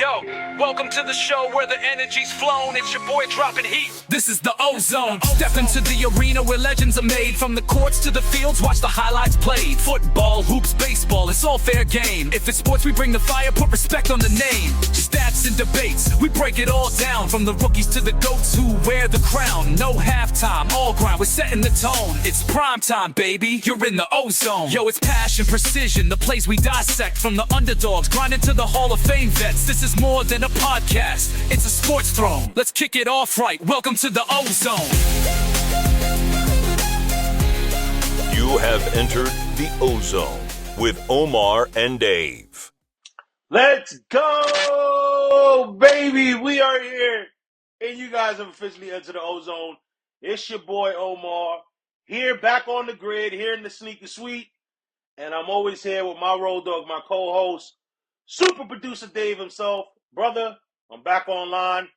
Yo, welcome to the show where the energy's flown. It's your boy dropping heat. This is the Ozone. Step into the arena where legends are made. From the courts to the fields, watch the highlights played. Football, hoops, baseball, it's all fair game. If it's sports, we bring the fire, put respect on the name. Stats and debates, we break it all down. From the rookies to the goats who wear the crown. No halftime, all grind, we're setting the tone. It's prime time, baby, you're in the Ozone. Yo, it's passion, precision, the plays we dissect. From the underdogs, grinding to the Hall of Fame vets. This is more than a podcast, it's a sports throne. Let's kick it off right, welcome to the Ozone. You have entered the Ozone with Omar and Dave. Let's go, baby. We are here, and you guys have officially entered the Ozone. It's your boy Omar, here back on the grid, here in the Sneaker Suite, and I'm always here with my road dog, my co-host, super producer Dave himself. Brother, I'm back online.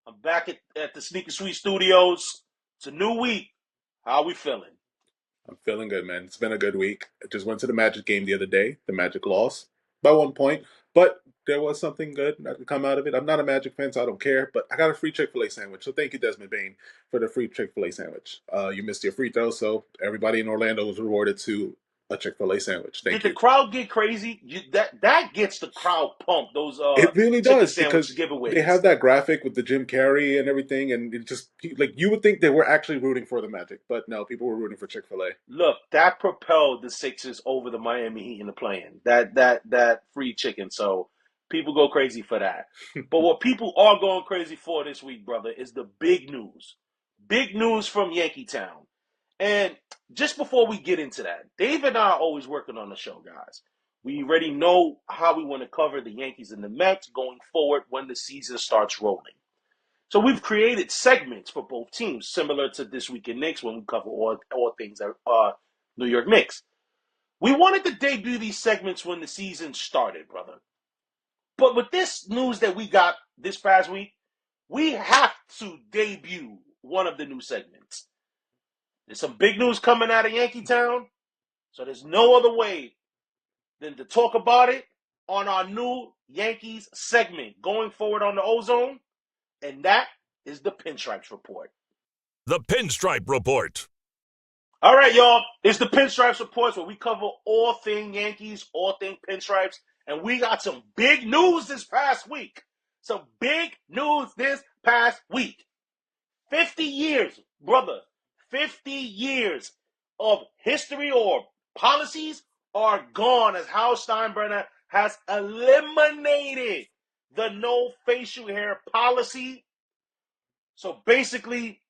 I'm back at the Sneaker Suite Studios. It's a new week. How we feeling? I'm feeling good, man. It's been a good week. I just went to the Magic game the other day. The Magic lost by 1 point, but there was something good that could come out of it. I'm not a Magic fan, so I don't care, but I got a free Chick-fil-A sandwich. So thank you, Desmond Bain, for the free Chick-fil-A sandwich. You missed your free throw, so everybody in Orlando was rewarded to a Chick-fil-A sandwich. Thank you. Did the crowd get crazy? That gets the crowd pumped. Those It really chicken does, sandwich because giveaways. they have that graphic with the Jim Carrey and everything, and it just, like, you would think they were actually rooting for the Magic, but no, people were rooting for Chick-fil-A. Look, that propelled the Sixers over the Miami Heat in the play-in. That free chicken. So people go crazy for that. But what people are going crazy for this week, brother, is the big news. Big news from Yankee Town. And just before we get into that, Dave and I are always working on the show, guys. We already know how we want to cover the Yankees and the Mets going forward when the season starts rolling. So we've created segments for both teams, similar to This Week in Knicks when we cover all things New York Knicks. We wanted to debut these segments when the season started, brother. But with this news that we got this past week, we have to debut one of the new segments. There's some big news coming out of Yankee Town, so there's no other way than to talk about it on our new Yankees segment going forward on the Ozone, and that is the Pinstripes Report. The Pinstripe Report. All right, y'all, it's the Pinstripes Report where we cover all thing Yankees, all thing Pinstripes, and we got some big news this past week. 50 years, brother. 50 years of history or policies are gone as Hal Steinbrenner has eliminated the no facial hair policy. So basically,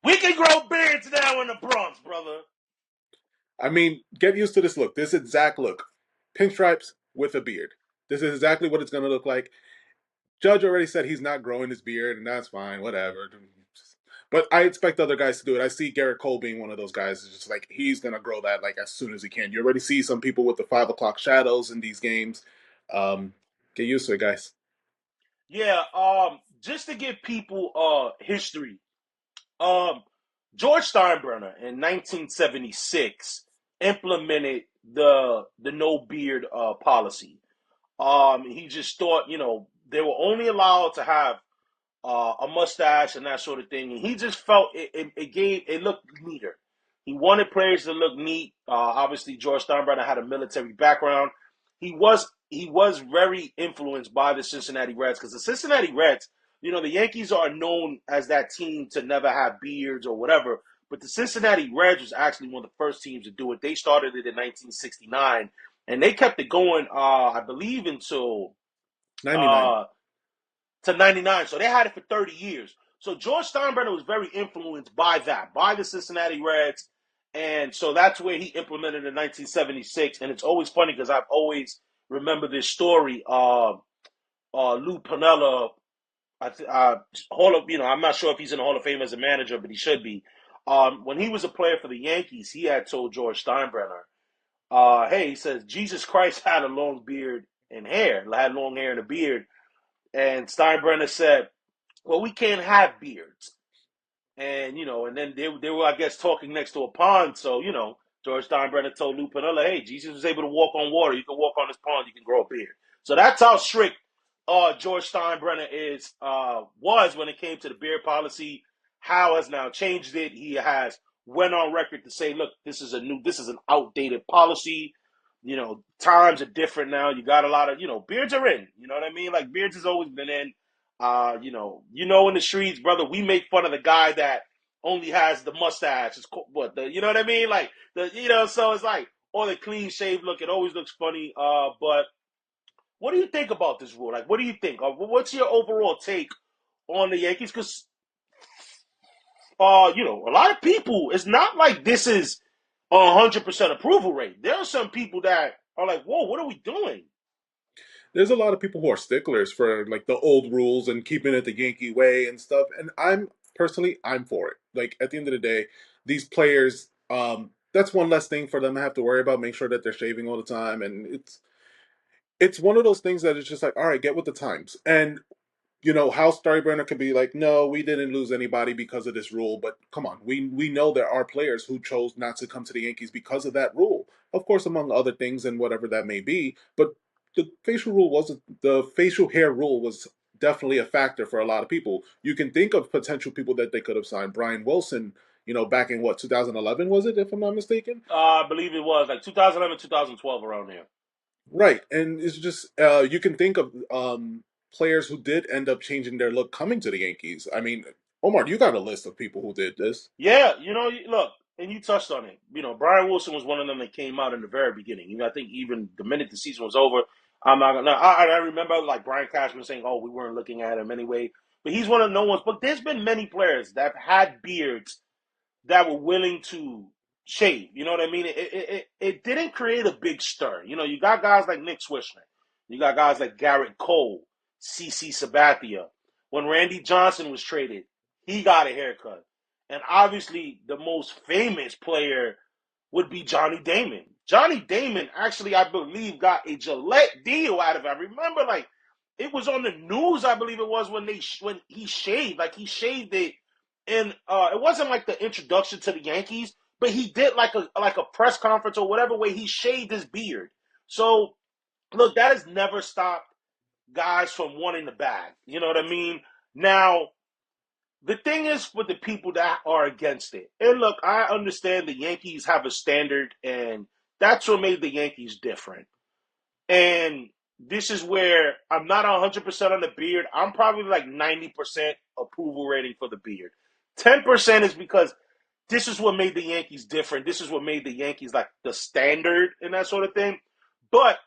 we can grow beards now in the Bronx, brother. I mean, get used to this look. This exact look. Pinstripes with a beard. This is exactly what it's going to look like. Judge already said he's not growing his beard, and that's fine, whatever. But I expect other guys to do it. I see Garrett Cole being one of those guys. It's just like he's going to grow that like as soon as he can. You already see some people with the 5 o'clock shadows in these games. Get used to it, guys. Yeah, just to give people history, George Steinbrenner in 1976 implemented the no beard policy. He just thought, they were only allowed to have a mustache and that sort of thing, and he just felt it looked neater. He wanted players to look neat. Obviously, George Steinbrenner had a military background. He was very influenced by the Cincinnati Reds because the Cincinnati Reds, the Yankees are known as that team to never have beards or whatever, but the Cincinnati Reds was actually one of the first teams to do it. They started it in 1969, and they kept it going, I believe, until 99. To 99. So they had it for 30 years. So George Steinbrenner was very influenced by that, by the Cincinnati Reds. And so that's where he implemented in 1976. And it's always funny because I've always remembered this story. Lou Piniella, I'm not sure if he's in the Hall of Fame as a manager, but he should be. When he was a player for the Yankees, he had told George Steinbrenner, hey, he says, Jesus Christ had a long beard and hair, had long hair and a beard. And Steinbrenner said, well, we can't have beards. And, and then they were, I guess, talking next to a pond. So, George Steinbrenner told Lou Piniella, hey, Jesus was able to walk on water. You can walk on this pond. You can grow a beard. So that's how strict George Steinbrenner was when it came to the beard policy. Howe has now changed it. He has went on record to say, look, this is an outdated policy. Times are different now. You got a lot of, beards are in. You know what I mean? Like, beards has always been in. In the streets, brother, we make fun of the guy that only has the mustache. You know what I mean? Like, so it's like, or the clean shave look. It always looks funny. But what do you think about this rule? Like, what do you think? What's your overall take on the Yankees? Because, a lot of people, it's not like this is 100% approval rate. There are some people that are like, whoa, what are we doing? There's a lot of people who are sticklers for like the old rules and keeping it the Yankee way and stuff. And I'm for it. Like at the end of the day, these players, that's one less thing for them to have to worry about. Make sure that they're shaving all the time, and it's one of those things that it's just like, all right, get with the times. And how Steinbrenner could be like, no, we didn't lose anybody because of this rule. But come on, we know there are players who chose not to come to the Yankees because of that rule. Of course, among other things and whatever that may be. But the facial hair rule was definitely a factor for a lot of people. You can think of potential people that they could have signed. Brian Wilson, back in 2011 was it, if I'm not mistaken? I believe it was like 2011, 2012, around there. Right, and it's just you can think of players who did end up changing their look coming to the Yankees. I mean, Omar, you got a list of people who did this. Yeah, look, and you touched on it. Brian Wilson was one of them that came out in the very beginning. I think even the minute the season was over, I'm not gonna. I remember like Brian Cashman saying, "Oh, we weren't looking at him anyway." But he's one of the no ones. But there's been many players that have had beards that were willing to shave. You know what I mean? It didn't create a big stir. You got guys like Nick Swisher. You got guys like Garrett Cole, CC Sabathia. When Randy Johnson was traded, he got a haircut. And obviously, the most famous player would be Johnny Damon. Johnny Damon actually, I believe, got a Gillette deal out of it. I remember, like, it was on the news, I believe it was, when he shaved. Like, he shaved it. And it wasn't like the introduction to the Yankees, but he did like a press conference or whatever way he shaved his beard. So, look, that has never stopped guys from wanting the bag. You know what I mean? Now, the thing is with the people that are against it. And look, I understand the Yankees have a standard, and that's what made the Yankees different. And this is where I'm not 100% on the beard. I'm probably like 90% approval rating for the beard. 10% is because this is what made the Yankees different. This is what made the Yankees like the standard and that sort of thing. But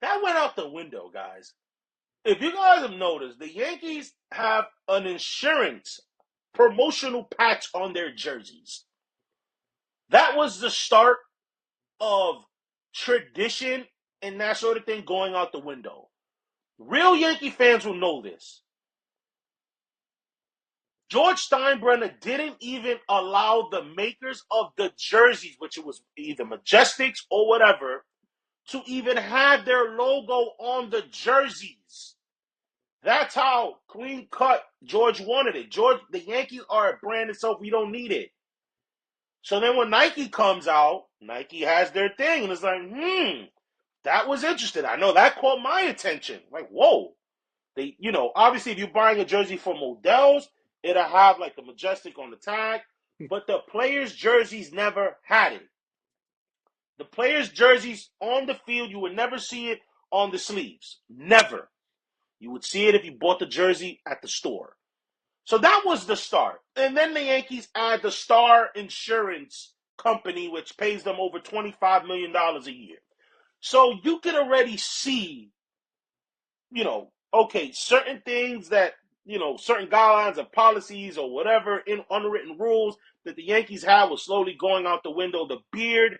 that went out the window, guys. If you guys have noticed, the Yankees have an insurance promotional patch on their jerseys. That was the start of tradition and that sort of thing going out the window. Real Yankee fans will know this. George Steinbrenner didn't even allow the makers of the jerseys, which it was either Majestics or whatever, to even have their logo on the jerseys. That's how clean cut George wanted it. The Yankees are a brand itself. We don't need it. So then when Nike comes out, Nike has their thing. And it's like, that was interesting. I know that caught my attention. Like, whoa. They, obviously if you're buying a jersey for models, it'll have like the Majestic on the tag. But the players' jerseys never had it. The players' jerseys on the field, you would never see it on the sleeves. Never. You would see it if you bought the jersey at the store. So that was the start. And then the Yankees add the Star Insurance Company, which pays them over $25 million a year. So you can already see, certain things that, certain guidelines and policies or whatever in unwritten rules that the Yankees have was slowly going out the window. The beard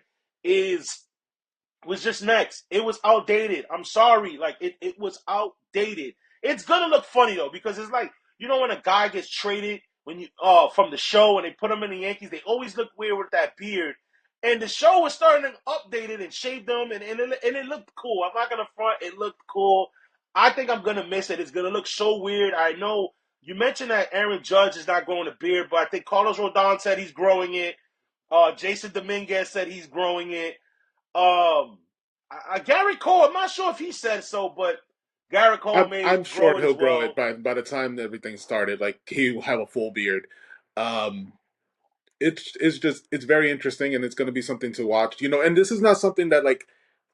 was just next. It was outdated. I'm sorry. Like, it was outdated. It's going to look funny, though, because it's like, when a guy gets traded from the show and they put him in the Yankees, they always look weird with that beard. And the show was starting to update it and shave them, and it looked cool. I'm not going to front. It looked cool. I think I'm going to miss it. It's going to look so weird. I know you mentioned that Aaron Judge is not growing a beard, but I think Carlos Rodon said he's growing it. Jason Dominguez said he's growing it. Gary Cole, I'm not sure if he said so, but Garrett Cole may I'm sure grow as he'll grow well. it by the time everything started. Like he will have a full beard. Um, it's very interesting, and it's going to be something to watch. And this is not something that like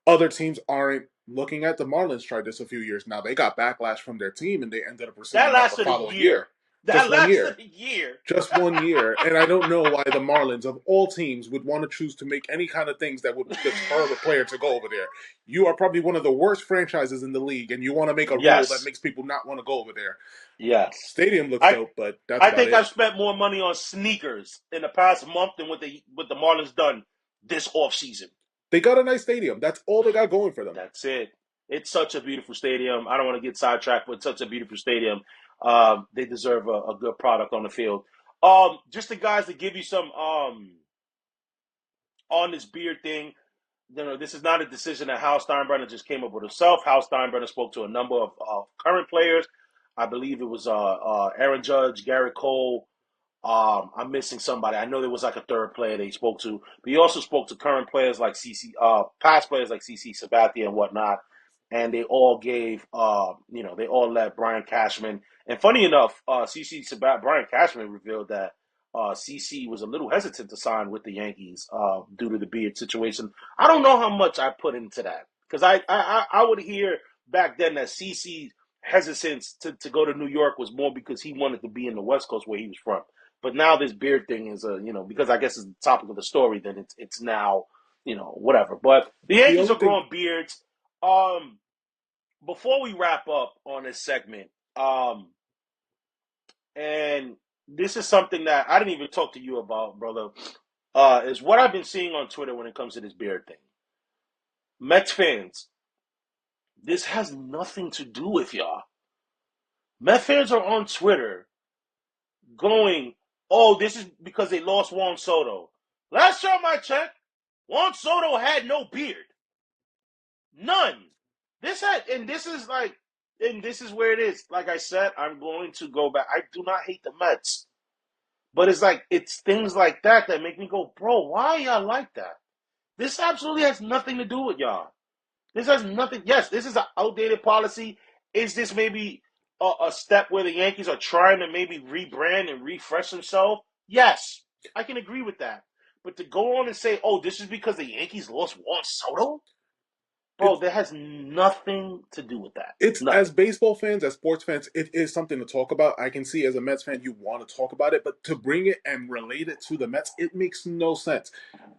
other teams aren't looking at. The Marlins tried this a few years now. They got backlash from their team, and they ended up That rescinding that the lasted a following year. year. That Just one lasted year. a year. Just one year. And I don't know why the Marlins, of all teams, would want to choose to make any kind of things that would deter a player to go over there. You are probably one of the worst franchises in the league, and you want to make a rule that Yes. makes people not want to go over there. Yes. Stadium looks I dope, but that's I about think it. I've spent more money on sneakers in the past month than what the Marlins done this offseason. They got a nice stadium. That's all they got going for them. That's it. It's such a beautiful stadium. I don't want to get sidetracked, but it's such a beautiful stadium. They deserve a good product on the field. Just the guys to give you some on this beard thing. This is not a decision that Hal Steinbrenner just came up with himself. Hal Steinbrenner spoke to a number of current players. I believe it was Aaron Judge, Garrett Cole. I'm missing somebody. I know there was like a third player they spoke to, but he also spoke to current players like past players like CC Sabathia and whatnot, and they all gave, they all let Brian Cashman. And funny enough, Brian Cashman revealed that CC was a little hesitant to sign with the Yankees due to the beard situation. I don't know how much I put into that because I would hear back then that CC hesitance to go to New York was more because he wanted to be in the West Coast where he was from. But now this beard thing is because I guess it's the topic of the story, then it's now, whatever. But the The Yankees only are thing, growing beards. Before we wrap up on this segment, and this is something that I didn't even talk to you about, brother, is what I've been seeing on Twitter when it comes to this beard thing. Mets fans, this has nothing to do with y'all. Mets fans are on Twitter going, oh, this is because they lost Juan Soto. Last time I checked, Juan Soto had no beard. None. This is where it is. Like I said, I'm going to go back. I do not hate the Mets. But it's things like that that make me go, bro, why are y'all like that? This absolutely has nothing to do with y'all. This has nothing. Yes, this is an outdated policy. Is this maybe a step where the Yankees are trying to maybe rebrand and refresh themselves? Yes, I can agree with that. But to go on and say, oh, this is because the Yankees lost Juan Soto? Bro, it's that has nothing to do with that. it's as Nothing. baseball fans, as sports fans, it is something to talk about. I can see as a Mets fan, you want to talk about it, but to bring it and relate it to the Mets, it makes no sense.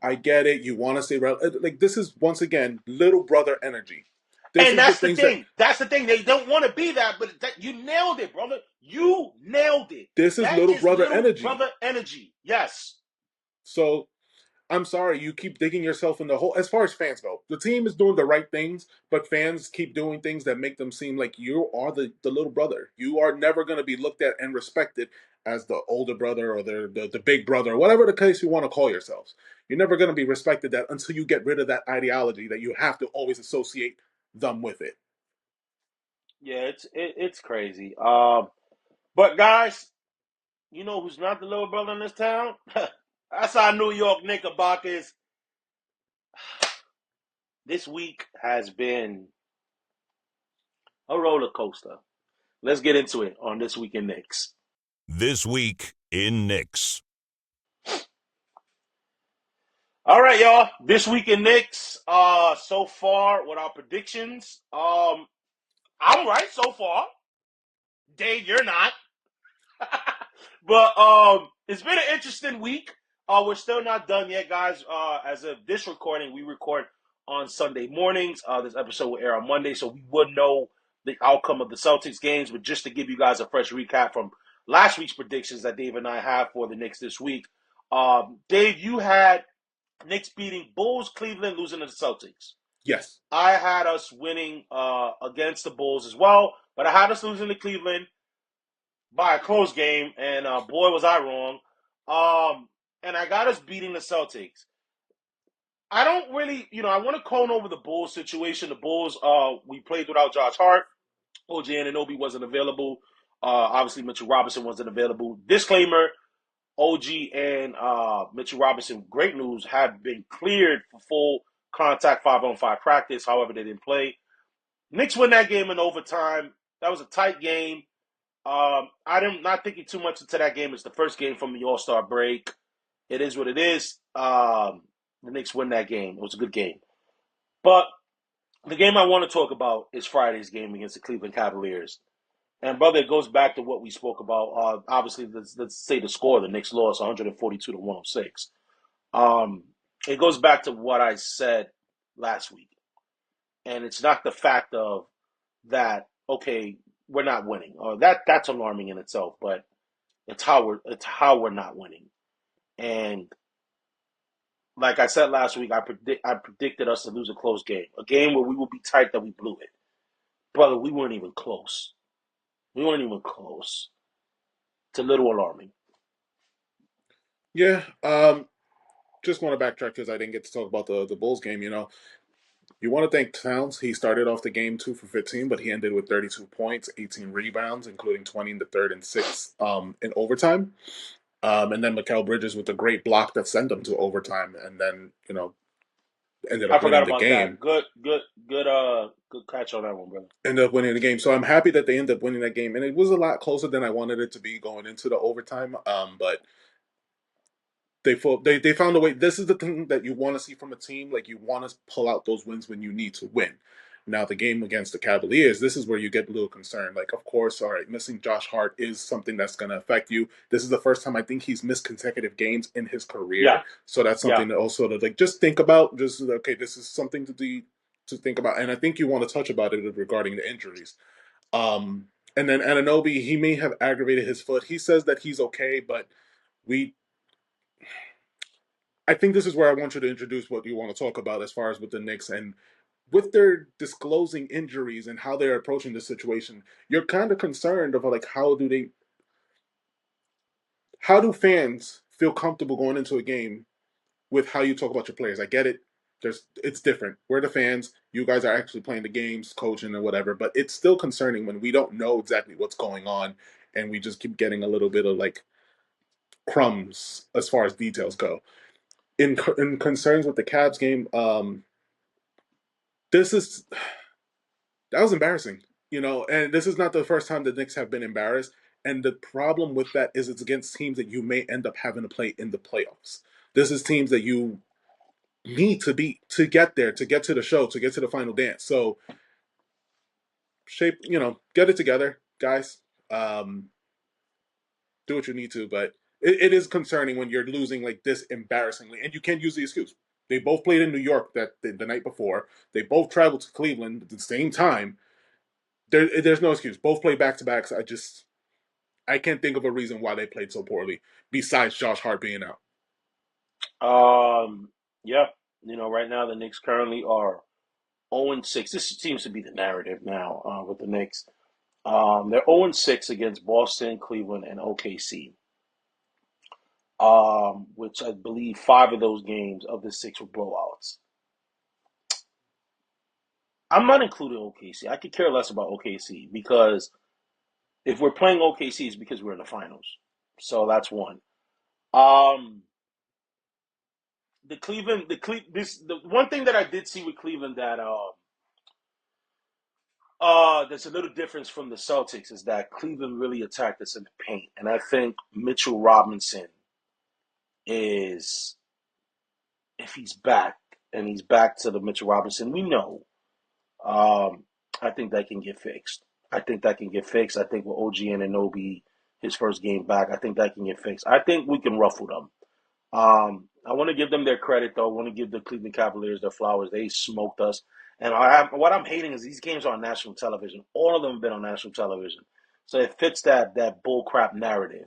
I get it. You want to say like this is once again little brother energy. This And is the that's the things that thing. That's the thing. They don't want to be that, but you nailed it, brother. You nailed it. this is That little is brother little energy. brother energy. Yes. So I'm sorry, you keep digging yourself in the hole. As far as fans go, the team is doing the right things, but fans keep doing things that make them seem like you are the little brother. You are never going to be looked at and respected as the older brother or the big brother, or whatever the case you want to call yourselves. You're never going to be respected that until you get rid of that ideology that you have to always associate them with it. Yeah, it's crazy. But guys, you know who's not the little brother in this town? That's our New York Knickerbockers. This week has been a roller coaster. Let's get into it on This Week in Knicks. This Week in Knicks. All right, y'all. This Week in Knicks. So far with our predictions, I'm right so far. Dave, you're not. But it's been an interesting week. We're still not done yet, guys. As of this recording, we record on Sunday mornings. This episode will air on Monday, so we would know the outcome of the Celtics games. But just to give you guys a fresh recap from last week's predictions that Dave and I have for the Knicks this week. Dave, you had Knicks beating Bulls, Cleveland, losing to the Celtics. Yes. I had us winning against the Bulls as well, but I had us losing to Cleveland by a close game, and boy, was I wrong. And I got us beating the Celtics. I don't really, I want to cone over the Bulls situation. The Bulls, we played without Josh Hart. OG Anunoby wasn't available. Obviously, Mitchell Robinson wasn't available. Disclaimer, OG and Mitchell Robinson, great news, have been cleared for full contact 5-on-5 practice. However, they didn't play. Knicks win that game in overtime. That was a tight game. I'm not thinking too much into that game. It's the first game from the All-Star break. It is what it is. The Knicks win that game. It was a good game. But the game I want to talk about is Friday's game against the Cleveland Cavaliers. And, brother, it goes back to what we spoke about. Obviously, let's say the score. The Knicks lost 142 to 106. It goes back to what I said last week. And it's not the fact of that, okay, we're not winning. Or that's alarming in itself, but it's how we're not winning. And like I said last week, I predicted us to lose a close game. A game where we would be tight that we blew it. Brother, we weren't even close. We weren't even close. It's a little alarming. Yeah. Just want to backtrack because I didn't get to talk about the Bulls game. You want to thank Towns. He started off the game 2 for 15, but he ended with 32 points, 18 rebounds, including 20 in the third and sixth in overtime. And then Mikal Bridges with a great block that sent them to overtime, and then ended I up winning forgot the about game. that. Good catch on that one, brother. Ended up winning the game, so I'm happy that they ended up winning that game, and it was a lot closer than I wanted it to be going into the overtime. But they found a way. This is the thing that you want to see from a team. Like, you want to pull out those wins when you need to win. Now, the game against the Cavaliers, this is where you get a little concerned. Like, of course, all right, missing Josh Hart is something that's going to affect you. This is the first time I think he's missed consecutive games in his career. Yeah. So that's something that also to just think about. Just, okay, this is something to think about. And I think you want to touch about it regarding the injuries. And then Anunoby, he may have aggravated his foot. He says that he's okay, but I think this is where I want you to introduce what you want to talk about as far as with the Knicks and with their disclosing injuries and how they're approaching the situation. You're kind of concerned about like how do fans feel comfortable going into a game with how you talk about your players? I get it. It's different. We're the fans. You guys are actually playing the games, coaching and whatever, but it's still concerning when we don't know exactly what's going on and we just keep getting a little bit of like crumbs as far as details go. In concerns with the Cavs game, this is that was embarrassing, and this is not the first time the Knicks have been embarrassed. And the problem with that is it's against teams that you may end up having to play in the playoffs. This is teams that you need to beat to get there, to get to the show, to get to the final dance. So get it together, guys. Do what you need to, but it is concerning when you're losing like this embarrassingly, and you can't use the excuse. They both played in New York the night before. They both traveled to Cleveland at the same time. There's no excuse. Both played back-to-backs. I can't think of a reason why they played so poorly besides Josh Hart being out. Yeah. Right now the Knicks currently are 0-6. This seems to be the narrative now with the Knicks. They're 0-6 against Boston, Cleveland, and OKC. Which I believe 5 of those games of the 6 were blowouts. I'm not including OKC. I could care less about OKC because if we're playing OKC, it's because we're in the finals. So that's one. The one thing that I did see with Cleveland that there's a little difference from the Celtics is that Cleveland really attacked us in the paint, and I think Mitchell Robinson is, if he's back and he's back to the Mitchell Robinson we know, I think that can get fixed. I think with OG Anunoby, his first game back, I think that can get fixed. I think we can ruffle them. I want to give them their credit, though. I want to give the Cleveland Cavaliers their flowers. They smoked us. And what I'm hating is these games are on national television. All of them have been on national television. So it fits that bullcrap narrative.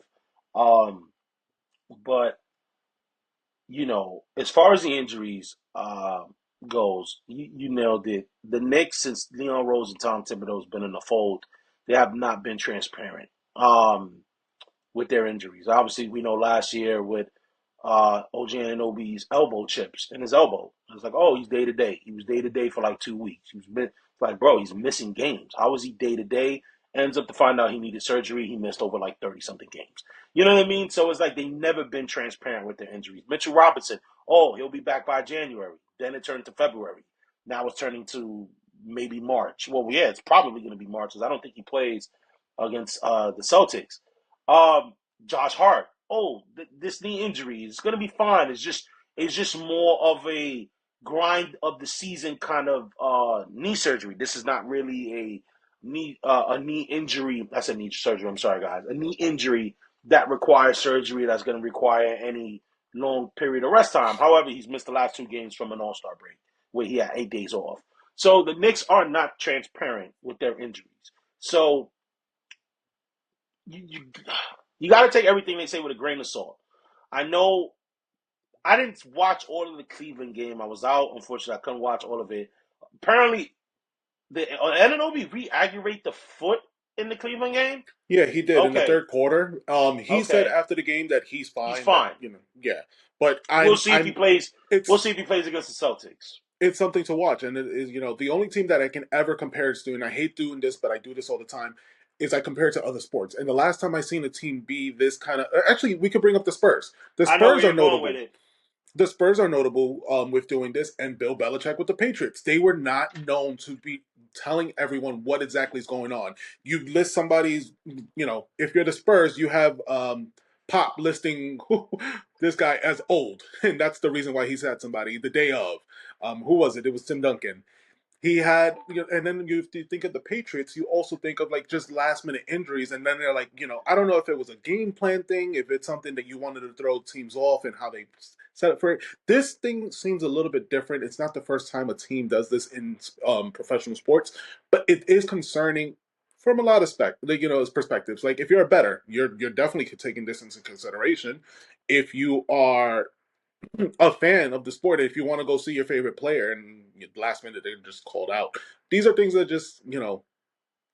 But, as far as the injuries goes, you nailed it. The Knicks, since Leon Rose and Tom Thibodeau's been in the fold, they have not been transparent with their injuries. Obviously, we know last year with OG Anunoby's elbow chips in his elbow. It's like, oh, he's day to day. He was day to day for like 2 weeks. It's like, bro, he's missing games. How is he day to day? Ends up to find out he needed surgery. He missed over like 30 something games. You know what I mean? So it's like they've never been transparent with their injuries. Mitchell Robinson, oh, he'll be back by January. Then it turned to February. Now it's turning to maybe March. Well, yeah, it's probably going to be March because I don't think he plays against the Celtics. Josh Hart. Oh, this knee injury is going to be fine. It's just more of a grind of the season kind of knee surgery. This is not really a knee injury. That's a knee surgery. I'm sorry, guys. A knee injury that requires surgery that's going to require any long period of rest time. However, he's missed the last 2 games from an All-Star break where he had 8 days off. So the Knicks are not transparent with their injuries. So you got to take everything they say with a grain of salt. I know I didn't watch all of the Cleveland game. I was out. Unfortunately, I couldn't watch all of it. Apparently, the Anunoby re-aggravate the foot in the Cleveland game. Yeah, he did in the Okay. 3rd quarter. He said after the game that he's fine. He's fine. That, yeah. But we'll see if he plays. We'll see if he plays against the Celtics. It's something to watch, and it is, the only team that I can ever compare it to, and I hate doing this, but I do this all the time, is I compare it to other sports. And the last time I seen a team be this kind of, actually, we could bring up the Spurs. The Spurs are notable. The Spurs are notable with doing this, and Bill Belichick with the Patriots. They were not known to be telling everyone what exactly is going on. You list somebody's, if you're the Spurs, you have Pop listing this guy as old, and that's the reason why he's had somebody the day of. Who was it? It was Tim Duncan. He had, and then you think of the Patriots, you also think of like just last minute injuries, and then they're like, I don't know if it was a game plan thing, if it's something that you wanted to throw teams off and how they set up for it. This thing seems a little bit different. It's not the first time a team does this in professional sports, but it is concerning from a lot of perspectives. Like if you're a bettor, you're definitely taking this into consideration. If you are a fan of the sport, if you want to go see your favorite player and last minute they're just called out, these are things that just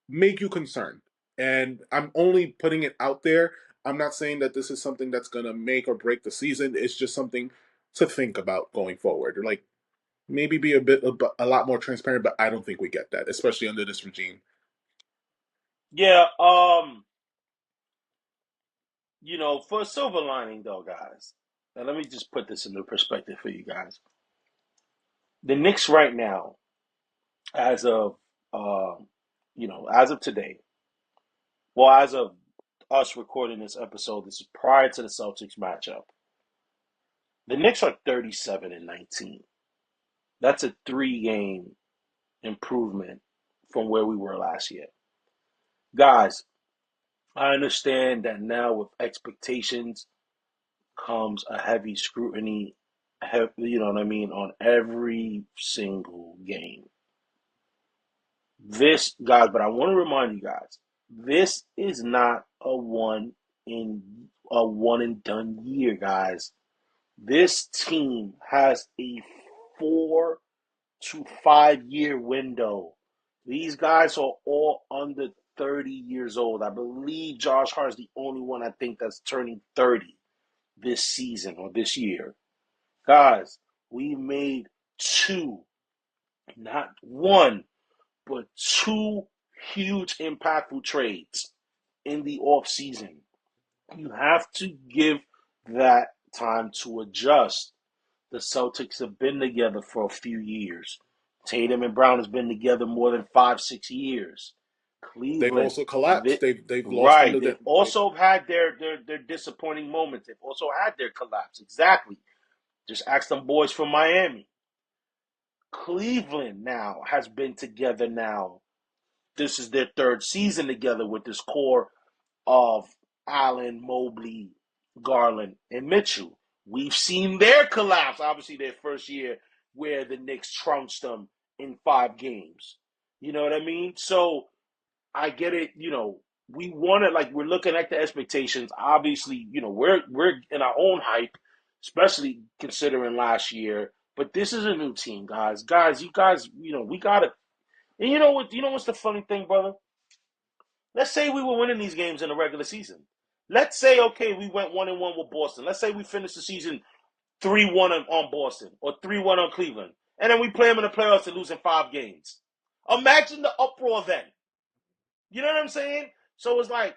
make you concerned. And I'm only putting it out there. I'm not saying that this is something that's going to make or break the season. It's just something to think about going forward, or like maybe be a lot more transparent, but I don't think we get that, especially under this regime. Yeah, for a silver lining though, guys, and let me just put this into perspective for you guys. The Knicks right now, as of today, well, as of us recording this episode, this is prior to the Celtics matchup. The Knicks are 37-19. That's a 3-game improvement from where we were last year. Guys, I understand that now with expectations comes a heavy scrutiny, on every single game. This, guys, but I want to remind you guys, this is not a one and done year, guys. This team has a 4 to 5 year window. These guys are all under 30 years old. I believe Josh Hart is the only one I think that's turning 30 this season or this year. Guys, we made 2, not 1, but 2 huge impactful trades in the offseason. You have to give that time to adjust. The Celtics have been together for a few years. Tatum and Brown has been together more than 5-6 years. Cleveland, they've also collapsed. They've lost. Right. They've also had their disappointing moments. They've also had their collapse. Exactly. Just ask them boys from Miami. Cleveland now has been together now. This is their 3rd season together with this core of Allen, Mobley, Garland, and Mitchell. We've seen their collapse, obviously their first year where the Knicks trounced them in 5 games. You know what I mean? So I get it, we want to, we're looking at the expectations. Obviously, we're in our own hype, especially considering last year. But this is a new team, guys. You guys, we got to. And you know what's the funny thing, brother? Let's say we were winning these games in the regular season. Let's say, okay, we went 1-1 with Boston. Let's say we finished the season 3-1 on Boston or 3-1 on Cleveland. And then we play them in the playoffs and losing 5 games. Imagine the uproar then. You know what I'm saying? So it's like,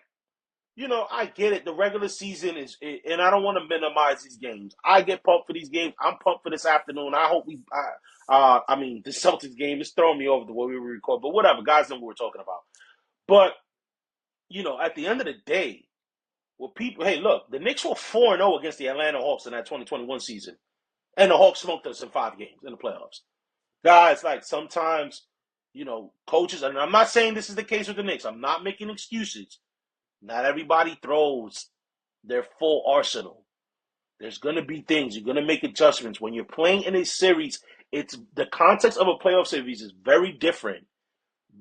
I get it. The regular season and I don't want to minimize these games. I get pumped for these games. I'm pumped for this afternoon. I hope I mean, the Celtics game is throwing me over the way we record, but whatever. Guys know what we're talking about. But, at the end of the day, hey, look, the Knicks were 4-0 against the Atlanta Hawks in that 2021 season. And the Hawks smoked us in 5 games in the playoffs. Guys, like sometimes, coaches, and I'm not saying this is the case with the Knicks. I'm not making excuses. Not everybody throws their full arsenal. There's going to be things. You're going to make adjustments. When you're playing in a series, it's the context of a playoff series is very different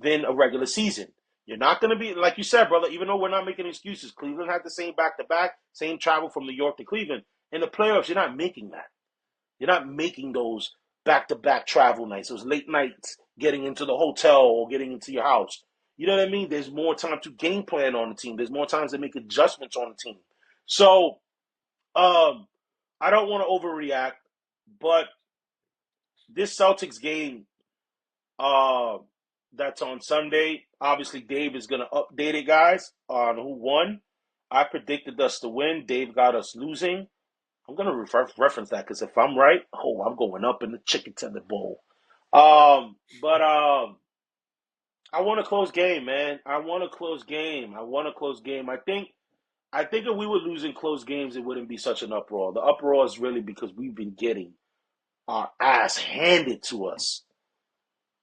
than a regular season. You're not going to be, like you said, brother, even though we're not making excuses. Cleveland had the same back-to-back, same travel from New York to Cleveland. In the playoffs, you're not making that. You're not making those back-to-back travel nights, those late nights getting into the hotel or getting into your house. You know what I mean? There's more time to game plan on the team. There's more times to make adjustments on the team. So, I don't want to overreact, but this Celtics game that's on Sunday, obviously Dave is going to update it, guys, on who won. I predicted us to win. Dave got us losing. I'm going to reference that because if I'm right, I'm going up in the chicken tender bowl. But I want a close game, man. I want a close game. I think if we were losing close games, it wouldn't be such an uproar. The uproar is really because we've been getting our ass handed to us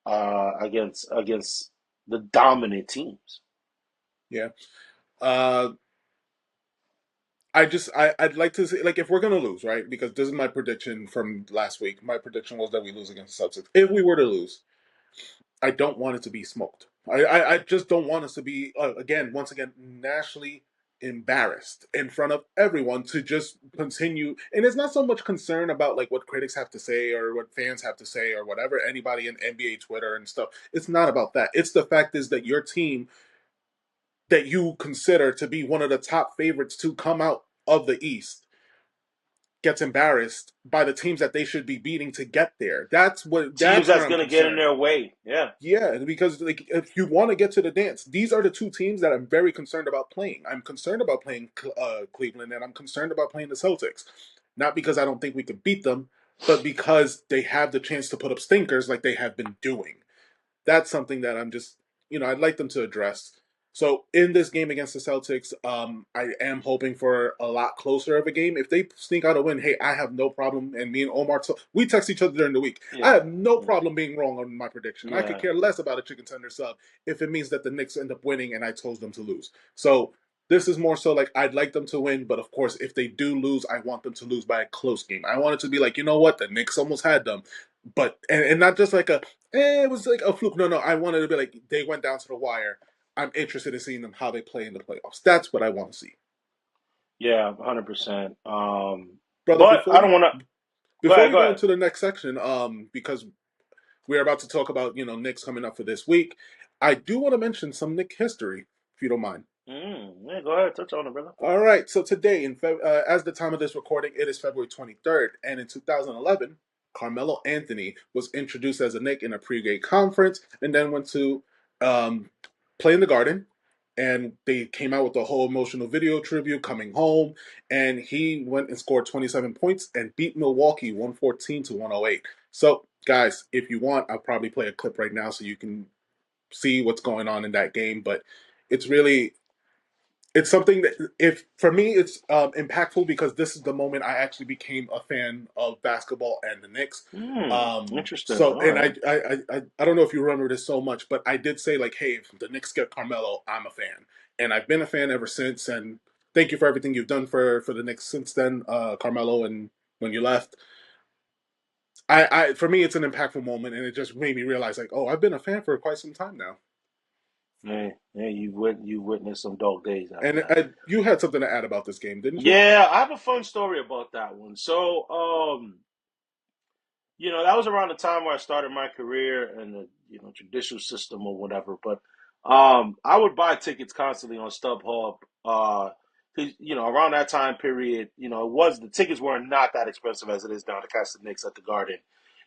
against the dominant teams. Yeah. I'd like to say, like, if we're gonna lose, right? Because this is my prediction from last week. My prediction was that we lose against the Celtics. If we were to lose, I don't want it to be smoked. I just don't want us to be once again nationally embarrassed in front of everyone to just continue. And it's not so much concern about like what critics have to say or what fans have to say or whatever anybody in NBA Twitter and stuff. It's not about that. It's the fact is that your team that you consider to be one of the top favorites to come out of the East gets embarrassed by the teams that they should be beating to get there. That's teams that's going to get in their way. Yeah, because like if you want to get to the dance, these are the two teams that I'm very concerned about playing. I'm concerned about playing Cleveland, and I'm concerned about playing the Celtics. Not because I don't think we could beat them, but because they have the chance to put up stinkers like they have been doing. That's something that I'm just, I'd like them to address. So in this game against the Celtics, I am hoping for a lot closer of a game. If they sneak out a win, hey, I have no problem. And me and Omar, we text each other during the week. Yeah. I have no problem being wrong on my prediction. Yeah. I could care less about a chicken tender sub if it means that the Knicks end up winning and I chose them to lose. So this is more so like I'd like them to win, but of course, if they do lose, I want them to lose by a close game. I want it to be like, you know what, the Knicks almost had them, but and not just like it was like a fluke. No, I wanted to be like they went down to the wire. I'm interested in seeing them how they play in the playoffs. That's what I want to see. Yeah, 100%. Brother, but I don't want to. Before we go into the next section, because we're about to talk about Knicks coming up for this week, I do want to mention some Knick history, if you don't mind. Yeah, go ahead, touch on it, brother. All right, so today, as the time of this recording, it is February 23rd, and in 2011, Carmelo Anthony was introduced as a Knick in a pregame conference, and then went to play in the Garden, and they came out with a whole emotional video tribute coming home, and he went and scored 27 points and beat Milwaukee 114-108. So, guys, if you want, I'll probably play a clip right now so you can see what's going on in that game, but it's something that, for me, it's impactful because this is the moment I actually became a fan of basketball and the Knicks. Interesting. So, and right. I don't know if you remember this so much, but I did say like, hey, if the Knicks get Carmelo, I'm a fan, and I've been a fan ever since. And thank you for everything you've done for the Knicks since then, Carmelo, and when you left. For me, it's an impactful moment, and it just made me realize like, oh, I've been a fan for quite some time now. Yeah, you witnessed some dog days. And you had something to add about this game, didn't you? Yeah, I have a fun story about that one. So, that was around the time where I started my career in the judicial system or whatever. But I would buy tickets constantly on StubHub. Around that time period, the tickets were not that expensive as it is now to catch the Knicks at the Garden.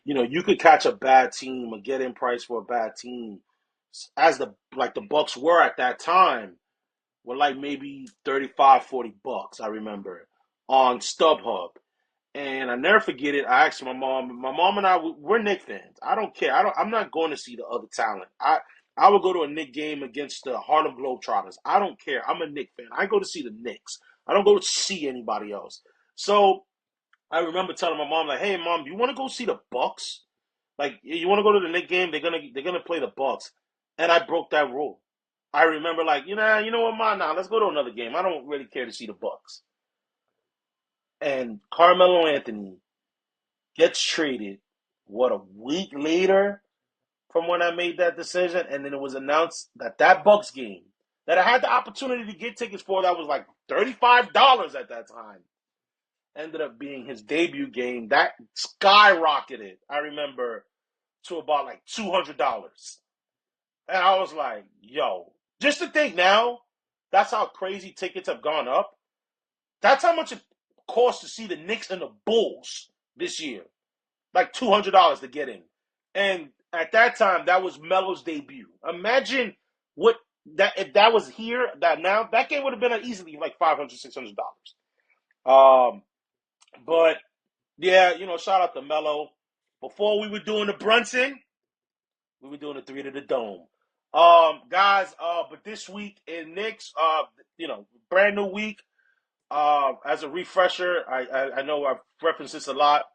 You could catch a bad team, a get-in price for a bad team, as the Bucks were at that time, were like maybe 35, $40, I remember, on StubHub. And I never forget it. I asked my mom. My mom and I, we're Knicks fans. I don't care. I'm not going to see the other talent. I would go to a Knicks game against the Harlem Globetrotters. I don't care. I'm a Knicks fan. I go to see the Knicks. I don't go to see anybody else. So I remember telling my mom, like, "Hey, mom, you want to go see the Bucks? Like, you want to go to the Knicks game? They're gonna play the Bucks." And I broke that rule. I remember, like, you know what, mom? Now let's go to another game. I don't really care to see the Bucks. And Carmelo Anthony gets traded, what, a week later from when I made that decision, and then it was announced that that Bucks game that I had the opportunity to get tickets for, that was like $35 at that time, ended up being his debut game. That skyrocketed, I remember, to about like $200. And I was like, yo, just to think now, that's how crazy tickets have gone up. That's how much it costs to see the Knicks and the Bulls this year. Like $200 to get in. And at that time, that was Melo's debut. Imagine what that if that was here, that now that game would have been easily like $500, $600. But yeah, shout out to Melo. Before we were doing the Brunson, we were doing the three to the dome. Guys, but this week in Knicks, brand new week. As a refresher, I know I've referenced this a lot.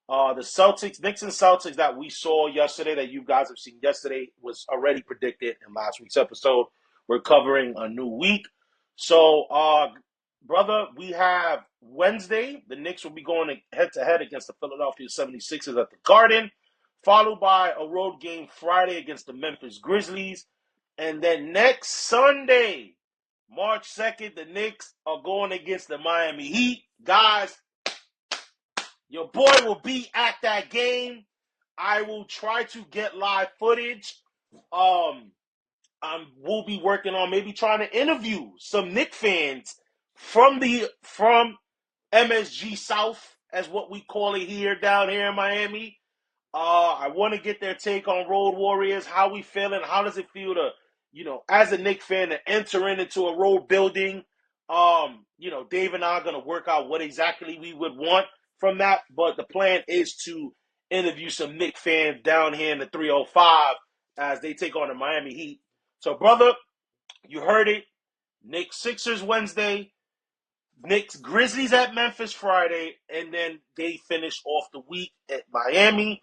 The Celtics, Knicks and Celtics that we saw yesterday, that you guys have seen yesterday, was already predicted in last week's episode. We're covering a new week. So, brother, we have Wednesday. The Knicks will be going head-to-head against the Philadelphia 76ers at the Garden, followed by a road game Friday against the Memphis Grizzlies. And then next Sunday, March 2nd, the Knicks are going against the Miami Heat. Guys, your boy will be at that game. I will try to get live footage. We'll be working on maybe trying to interview some Knicks fans from MSG South, as what we call it down here in Miami. I want to get their take on Road Warriors. How we feeling? How does it feel to, as a Knicks fan, to enter into a road building? Dave and I are going to work out what exactly we would want from that. But the plan is to interview some Knicks fans down here in the 305 as they take on the Miami Heat. So, brother, you heard it. Knicks Sixers Wednesday. Knicks Grizzlies at Memphis Friday. And then they finish off the week at Miami.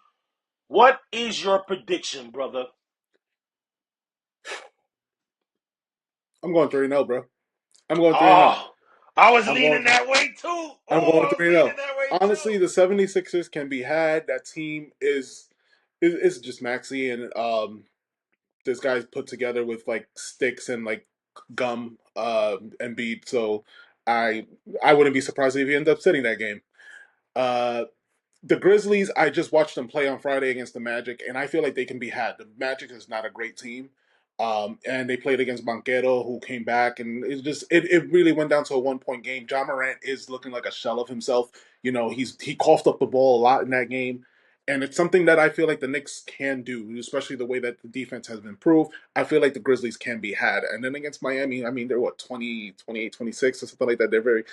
What is your prediction, brother? I'm going 3-0, bro. I'm going 3-0. I was leaning that way too. I'm going 3-0. Honestly, the 76ers can be had. That team is just Maxey and this guy's put together with like sticks and like gum and bead. So I wouldn't be surprised if he ends up sitting that game. The Grizzlies, I just watched them play on Friday against the Magic, and I feel like they can be had. The Magic is not a great team. And they played against Banchero, who came back, and it really went down to a 1-point game. Ja Morant is looking like a shell of himself. He coughed up the ball a lot in that game, and it's something that I feel like the Knicks can do, especially the way that the defense has improved. I feel like the Grizzlies can be had. And then against Miami, I mean, they're 20, 28, 26 or something like that.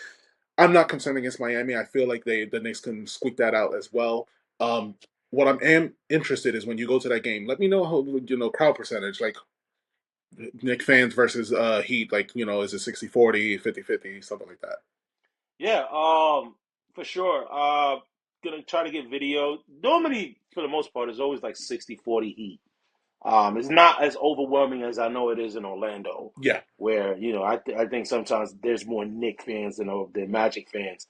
I'm not concerned against Miami. I feel like the Knicks can squeak that out as well. What I am interested is when you go to that game, let me know how, crowd percentage, like Knicks fans versus Heat, like, is it 60-40, 50-50, something like that? Yeah, for sure. Gonna try to get video. Normally, for the most part, it's always like 60-40 Heat. It's not as overwhelming as I know it is in Orlando. Yeah. Where, I think sometimes there's more Knicks fans than Magic fans.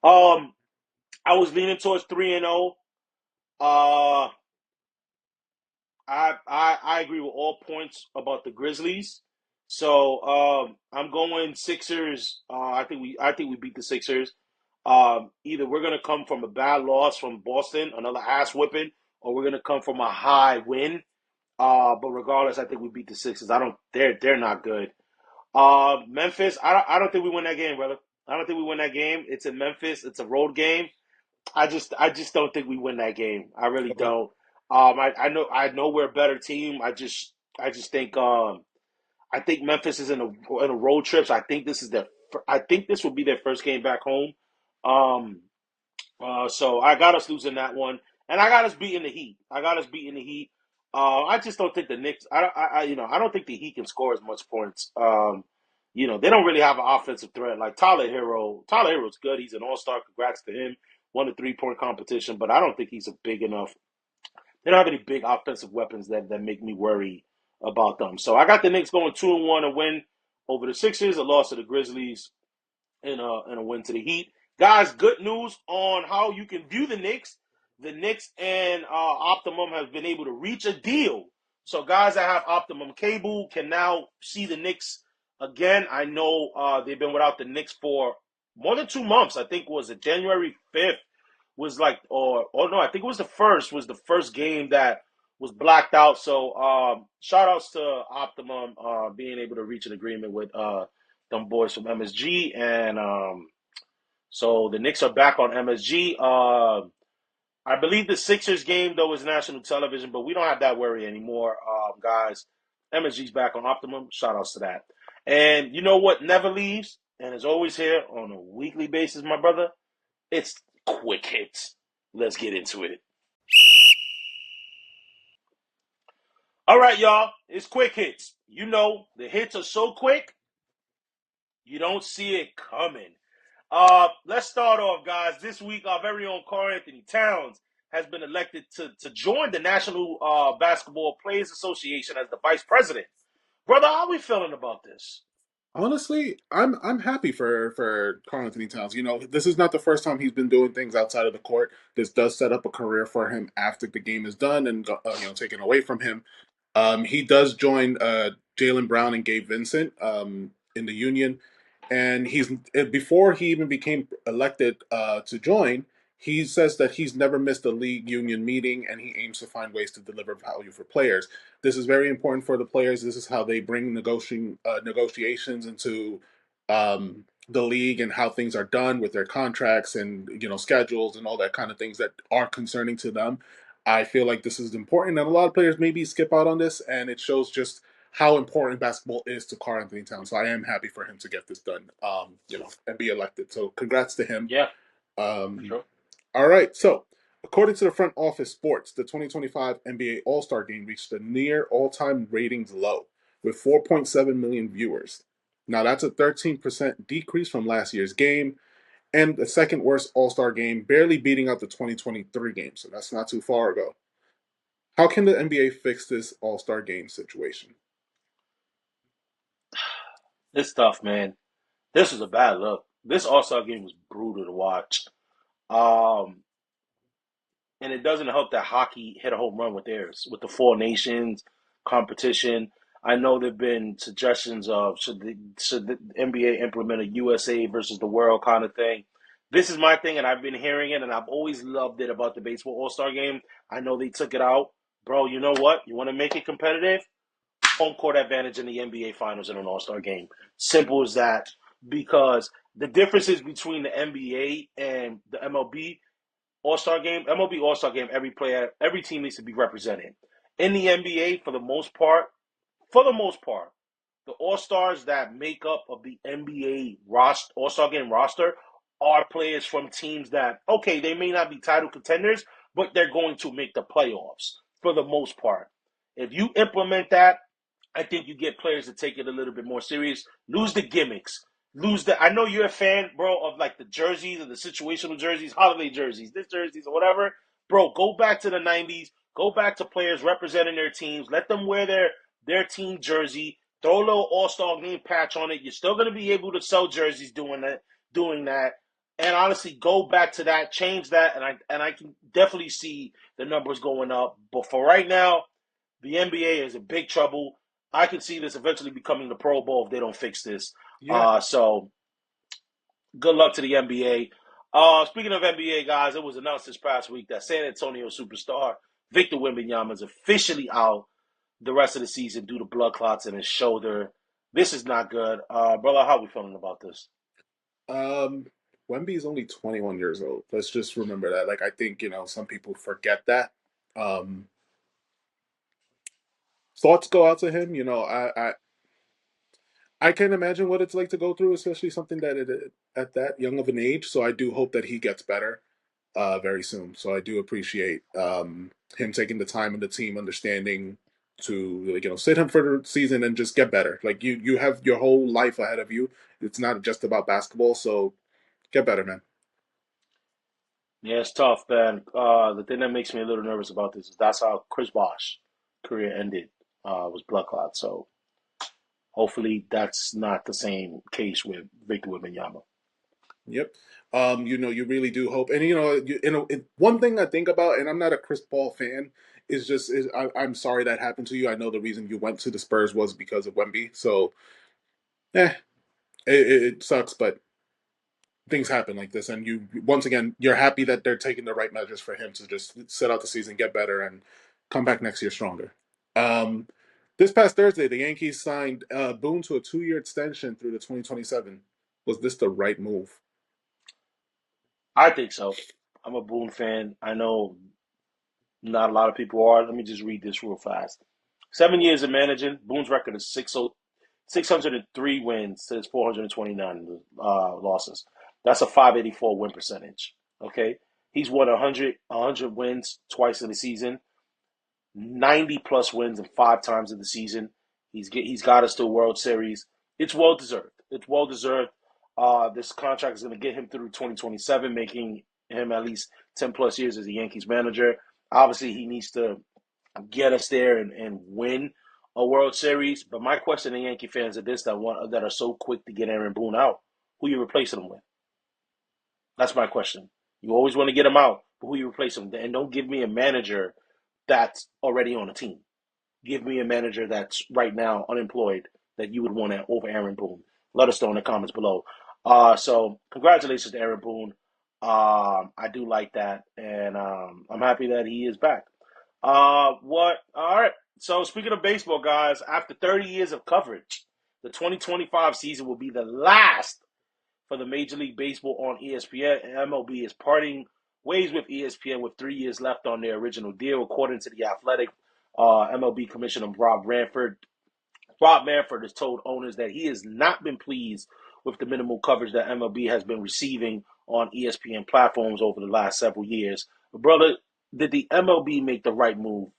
I was leaning towards 3-0. I agree with all points about the Grizzlies. So I'm going Sixers. I think we beat the Sixers. Either we're gonna come from a bad loss from Boston, another ass whipping, or we're gonna come from a high win. But regardless, I think we beat the Sixers. They're not good. Memphis, I don't think we win that game, brother. I don't think we win that game. It's in Memphis. It's a road game. I just don't think we win that game. I really don't. I know we're a better team. I just think I think Memphis is in a road trip. So I think this will be their first game back home. Um, so I got us losing that one, and I got us beating the Heat. I got us beating the Heat. I just don't think the Knicks. I don't think the Heat can score as much points. They don't really have an offensive threat like Tyler Hero. Tyler Hero's good. He's an all-star. Congrats to him. Won the three-point competition, but I don't think he's a big enough. They don't have any big offensive weapons that make me worry about them. So I got the Knicks going 2-1, a win over the Sixers, a loss to the Grizzlies, and a win to the Heat. Guys, good news on how you can view the Knicks. The Knicks and Optimum have been able to reach a deal. So guys that have Optimum Cable can now see the Knicks again. I know they've been without the Knicks for more than 2 months. I think was it January 5th was like, or no, I think it was the first game that was blacked out. So shout outs to Optimum being able to reach an agreement with them boys from MSG, and so the Knicks are back on MSG. I believe the Sixers game though is national television, but we don't have that worry anymore, guys. MSG's back on Optimum. Shout outs to that. And you know what never leaves and is always here on a weekly basis, my brother? It's quick hits. Let's get into it. All right, y'all. It's quick hits. You know, the hits are so quick, you don't see it coming. Let's start off, guys. This week, our very own Karl-Anthony Towns has been elected to join the National Basketball Players Association as the vice president. Brother, how are we feeling about this? Honestly, I'm happy for Karl-Anthony Towns. This is not the first time he's been doing things outside of the court. This does set up a career for him after the game is done and taken away from him. He does join Jaylen Brown and Gabe Vincent in the union, and he's before he even became elected to join. He says that he's never missed a league union meeting, and he aims to find ways to deliver value for players. This is very important for the players. This is how they bring negotiations into the league and how things are done with their contracts and schedules and all that kind of things that are concerning to them. I feel like this is important, and a lot of players maybe skip out on this, and it shows just how important basketball is to Karl-Anthony Towns. So I am happy for him to get this done, and be elected. So congrats to him. Yeah, sure. All right. So according to the Front Office Sports, the 2025 NBA All-Star Game reached a near all-time ratings low with 4.7 million viewers. Now that's a 13% decrease from last year's game, and the second worst All-Star game, barely beating out the 2023 game. So that's not too far ago. How can the NBA fix this All-Star game situation? it's tough, man. This was a bad look. This All-Star game was brutal to watch. Um, and it doesn't help that hockey hit a home run with theirs, with the Four Nations competition. I know there've been suggestions of should the NBA implement a USA versus the world kind of thing. This is my thing, and I've been hearing it, and I've always loved it about the baseball All Star game. I know they took it out, bro. You know what? You want to make it competitive? Home court advantage in the NBA Finals in an All Star game. Simple as that. Because the differences between the NBA and the MLB All-Star game, MLB All-Star game, every team needs to be represented. In the NBA, for the most part, the All-Stars that make up of the NBA All-Star game roster are players from teams that, okay, they may not be title contenders, but they're going to make the playoffs for the most part. If you implement that, I think you get players to take it a little bit more serious. Lose the gimmicks. I know you're a fan, bro, of like the jerseys and the situational jerseys, holiday jerseys, this jerseys or whatever. Bro, go back to the 90s. Go back to players representing their teams. Let them wear their team jersey. Throw a little All-Star game patch on it. You're still going to be able to sell jerseys doing that. And honestly, go back to that, change that, and I can definitely see the numbers going up. But for right now, the NBA is in big trouble. I can see this eventually becoming the Pro Bowl if they don't fix this. Yeah. So good luck to the NBA. Speaking of NBA, guys, it was announced this past week that San Antonio superstar Victor Wembanyama is officially out the rest of the season due to blood clots in his shoulder. This is not good. Brother, how are we feeling about this? Wemby is only 21 years old. Let's just remember that. Like, I think, some people forget that. Thoughts go out to him. I can't imagine what it's like to go through, especially something that at that young of an age. So I do hope that he gets better very soon. So I do appreciate him taking the time and the team understanding to sit him for the season and just get better. Like you have your whole life ahead of you. It's not just about basketball. So get better, man. Yeah, it's tough, man. The thing that makes me a little nervous about this is that's how Chris Bosh career ended, was blood clot. So hopefully that's not the same case with Victor Wembanyama. Yep. You really do hope, and one thing I think about, and I'm not a Chris Paul fan, I'm sorry that happened to you. I know the reason you went to the Spurs was because of Wemby, so eh, it sucks, but things happen like this, and you once again you're happy that they're taking the right measures for him to just sit out the season, get better, and come back next year stronger. Um, this past Thursday, the Yankees signed Boone to a 2-year extension through the 2027. Was this the right move? I think so. I'm a Boone fan. I know not a lot of people are. Let me just read this real fast. 7 years of managing. Boone's record is 603 wins to his 429 losses. That's a 584 win percentage. Okay. He's won 100 wins twice in the season, 90 plus wins in 5 times in the season. He's got us to a World Series. It's well deserved. It's well deserved. This contract is going to get him through 2027, making him at least 10 plus years as a Yankees manager. Obviously, he needs to get us there and win a World Series. But my question to Yankee fans are this: that are so quick to get Aaron Boone out, who you replacing him with? That's my question. You always want to get him out, but who you replace him? And don't give me a manager that's already on a team. Give me a manager that's right now unemployed that you would want over Aaron Boone. Let us know in the comments below. So congratulations to Aaron Boone. I do like that, and I'm happy that he is back. What? All right. So speaking of baseball, guys, after 30 years of coverage, the 2025 season will be the last for the Major League Baseball on ESPN. And MLB is parting ways with ESPN with 3 years left on their original deal, according to the Athletic. MLB Commissioner Rob Manfred. Rob Manfred has told owners that he has not been pleased with the minimal coverage that MLB has been receiving on ESPN platforms over the last several years. Brother, did the MLB make the right move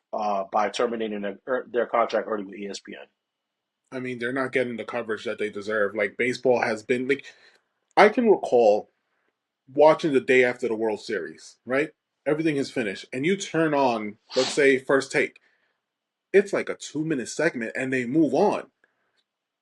by terminating their contract early with ESPN? I mean, they're not getting the coverage that they deserve. Like baseball has been like I can recall watching the day after the World Series, right? Everything is finished, and you turn on, let's say, First Take. It's like a 2-minute segment, and they move on.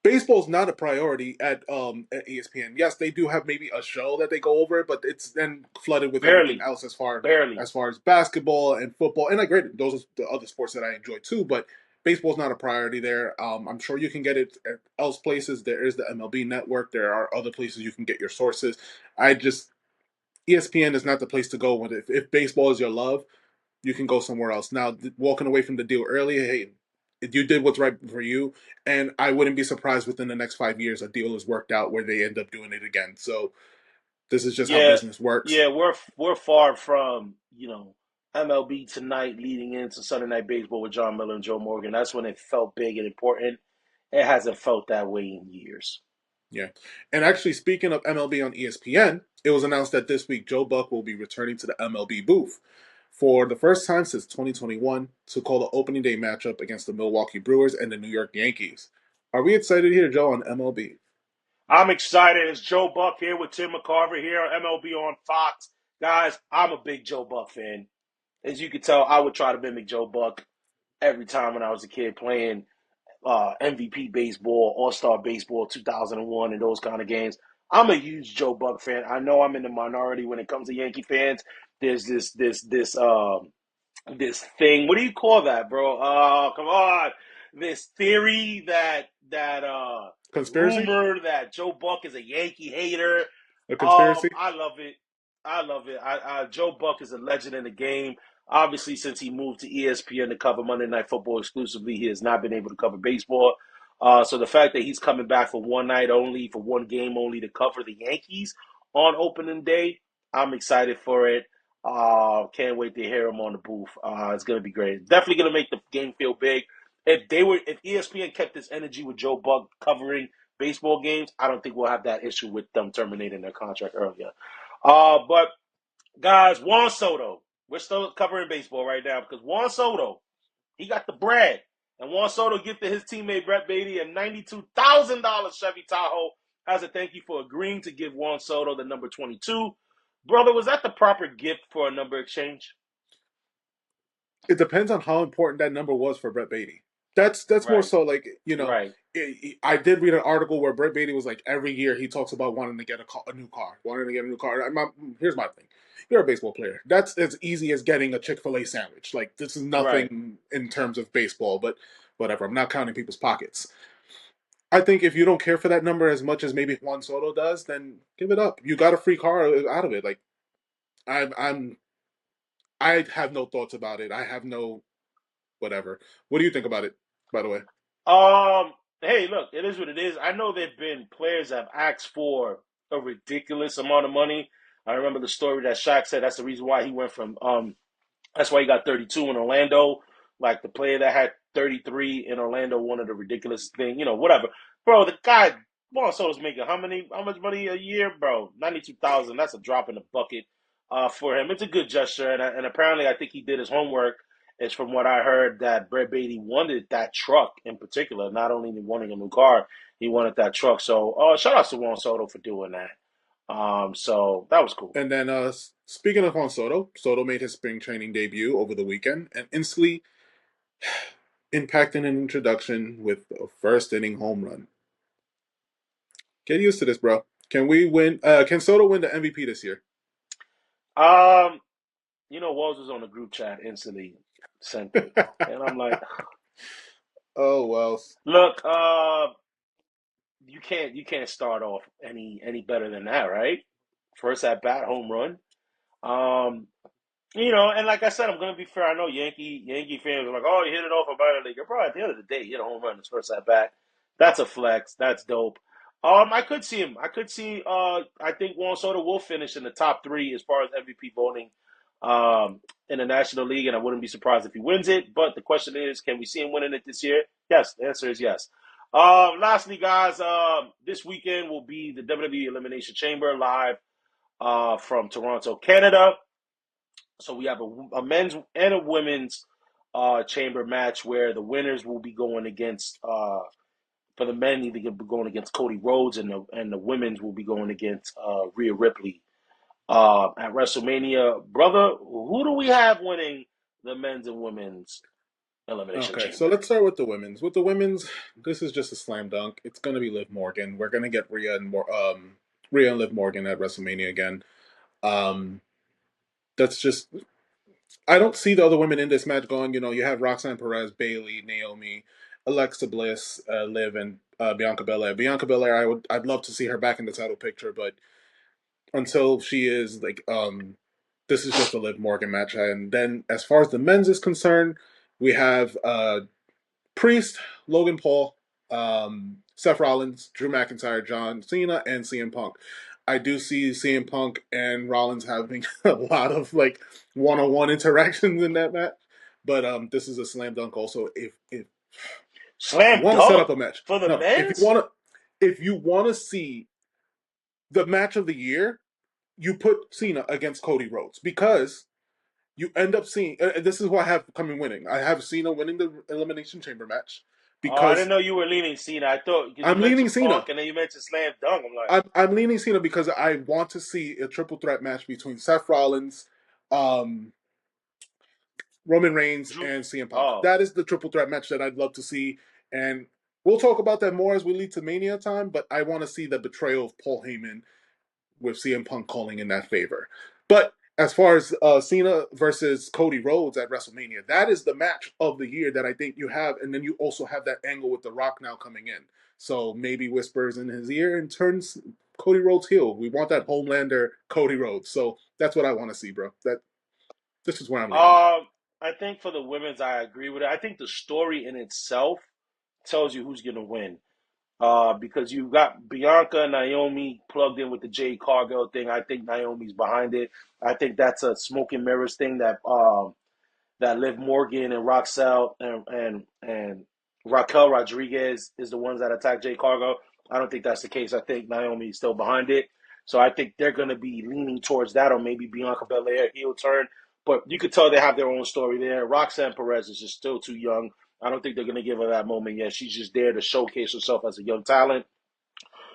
Baseball's not a priority at ESPN. Yes, they do have maybe a show that they go over, but it's then flooded with everything Barely. else Barely. as far as basketball and football. And I agree, those are the other sports that I enjoy too. But baseball's not a priority there. I'm sure you can get it at else places. There is the MLB Network. There are other places you can get your sources. I just ESPN is not the place to go when if baseball is your love, you can go somewhere else. Now, walking away from the deal early, hey, you did what's right for you, and I wouldn't be surprised within the next 5 years a deal is worked out where they end up doing it again. So this is just how Yeah, business works. yeah, we're far from MLB tonight leading into Sunday Night Baseball with John Miller and Joe Morgan. That's when it felt big and important. It hasn't felt that way in years. Yeah, and actually, speaking of MLB on ESPN, it was announced that this week Joe Buck will be returning to the MLB booth for the first time since 2021 to call the opening day matchup against the Milwaukee Brewers and the New York Yankees. Are we excited here, Joe, on MLB? I'm excited. It's Joe Buck here with Tim McCarver here on MLB on Fox. Guys, I'm a big Joe Buck fan. As you can tell, I would try to mimic Joe Buck every time when I was a kid playing MVP baseball, All Star baseball, 2001, and those kind of games. I'm a huge Joe Buck fan. I know I'm in the minority when it comes to Yankee fans. There's this thing. What do you call that, bro? Oh, come on. This theory that Conspiracy? rumor that Joe Buck is a Yankee hater. A conspiracy? I love it. I love it. Joe Buck is a legend in the game. Obviously, since he moved to ESPN to cover Monday Night Football exclusively, he has not been able to cover baseball. So the fact that he's coming back for one night only, for one game only, to cover the Yankees on opening day, I'm excited for it. Can't wait to hear him on the booth. It's gonna be great. Definitely gonna make the game feel big. If ESPN kept this energy with Joe Buck covering baseball games, I don't think we'll have that issue with them terminating their contract earlier. But guys, Juan Soto, we're still covering baseball right now because Juan Soto, he got the bread. And Juan Soto gifted his teammate Brett Beatty a $92,000 Chevy Tahoe as a thank you for agreeing to give Juan Soto the number 22. Brother, was that the proper gift for a number exchange? It depends on how important that number was for Brett Beatty. That's more Right, so like right, I did read an article where Brett Beatty was like every year he talks about wanting to get a new car, wanting to get a new car. Here's my thing: you're a baseball player. That's as easy as getting a Chick-fil-A sandwich. Like this is right. nothing in terms of baseball, but whatever. I'm not counting people's pockets. I think if you don't care for that number as much as maybe Juan Soto does, then give it up. You got a free car out of it. Like I'm I have no thoughts about it. I have no whatever. What do you think about it, by the way? Hey, look, it is what it is. I know there've been players that have asked for a ridiculous amount of money. I remember the story that Shaq said that's the reason why he went from that's why he got 32 in Orlando. Like the player that had 33 in Orlando wanted a ridiculous thing, whatever. Bro, the guy Juan Soto's making how much money a year, bro? 92,000. That's a drop in the bucket for him. It's a good gesture, and apparently I think he did his homework. It's from what I heard that Brett Beatty wanted that truck in particular, not only wanting a new car, he wanted that truck. So shout out to Juan Soto for doing that. So that was cool. And then, speaking of Juan Soto, Soto made his spring training debut over the weekend and instantly impacting an introduction with a first inning home run. Get used to this, bro. Can we win? Can Soto win the MVP this year? Um, Walls was on the group chat instantly sent it. And I'm like, Oh well. look, you can't start off any better than that, right? First at bat, home run. Um, and like I said, I'm gonna be fair. I know Yankee fans are like, "Oh, you hit it off a minor leaguer." Bro, at the end of the day, he hit a home run his first at bat. That's a flex. That's dope. I could see him. I could see. I think Juan Soto will finish in the top three as far as MVP voting, in the National League, and I wouldn't be surprised if he wins it. But the question is, can we see him winning it this year? Yes. The answer is yes. Lastly, guys, this weekend will be the WWE Elimination Chamber live from Toronto, Canada. So we have a men's and a women's chamber match where the winners will be going against for the men either going against Cody Rhodes and the women's will be going against Rhea Ripley at WrestleMania. Brother, who do we have winning the men's and women's elimination Okay, so chamber? let's start with the women's. With the women's, this is just a slam dunk. It's gonna be Liv Morgan. We're gonna get Rhea and Liv Morgan at WrestleMania again. Um, that's just I don't see the other women in this match going. You have Roxanne Perez, Bailey, Naomi, Alexa Bliss, Liv, and Bianca Belair. Bianca Belair, I'd love to see her back in the title picture, but until she is this is just a Liv Morgan match. And then as far as the men's is concerned, we have Priest, Logan Paul, Seth Rollins, Drew McIntyre, John Cena, and CM Punk. I do see CM Punk and Rollins having a lot of one-on-one interactions in that match, but this is a slam dunk. Also, if you Slam want to set up dunk a match, for the no, men's? if you want to see the match of the year, you put Cena against Cody Rhodes because you end up seeing. This is what I have coming winning. I have Cena winning the Elimination Chamber match Oh, I didn't because know you were leaning Cena. I thought because you I'm leaning mentioned Cena. Punk and then you mentioned slam dunk. I'm like, I'm leaning Cena because I want to see a triple threat match between Seth Rollins, um, Roman Reigns, Drew. and CM Punk. Oh, That is the triple threat match that I'd love to see, and we'll talk about that more as we lead to Mania time. But I want to see the betrayal of Paul Heyman with CM Punk calling in that favor. But as far as Cena versus Cody Rhodes at WrestleMania, that is the match of the year that I think you have, and then you also have that angle with The Rock now coming in. So maybe whispers in his ear and turns Cody Rhodes heel. We want that Homelander Cody Rhodes. So that's what I want to see, bro. This is where I'm leaning. I think for the women's, I agree with it. I think the story in itself tells you who's going to win. Because you got Bianca and Naomi plugged in with the Jade Cargill thing. I think Naomi's behind it. I think that's a smoke and mirrors thing that Liv Morgan and Roxelle and Raquel Rodriguez is the ones that attack Jade Cargill. I don't think that's the case. I think Naomi is still behind it. So I think they're going to be leaning towards that, or maybe Bianca Belair heel turn. But you could tell they have their own story there. Roxanne Perez is just still too young. I don't think they're going to give her that moment yet. She's just there to showcase herself as a young talent.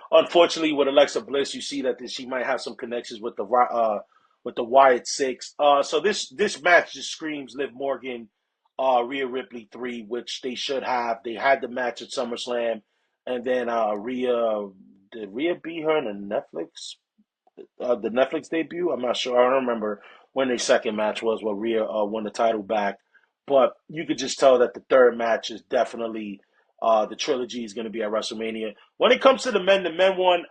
Unfortunately, with Alexa Bliss, you see that she might have some connections with the Wyatt Six. So this match just screams Liv Morgan, Rhea Ripley 3, which they should have. They had the match at SummerSlam, and then did Rhea beat her in the Netflix debut? I'm not sure. I don't remember when their second match was where Rhea won the title back. But you could just tell that the third match is definitely the trilogy is going to be at WrestleMania. When it comes to the men one,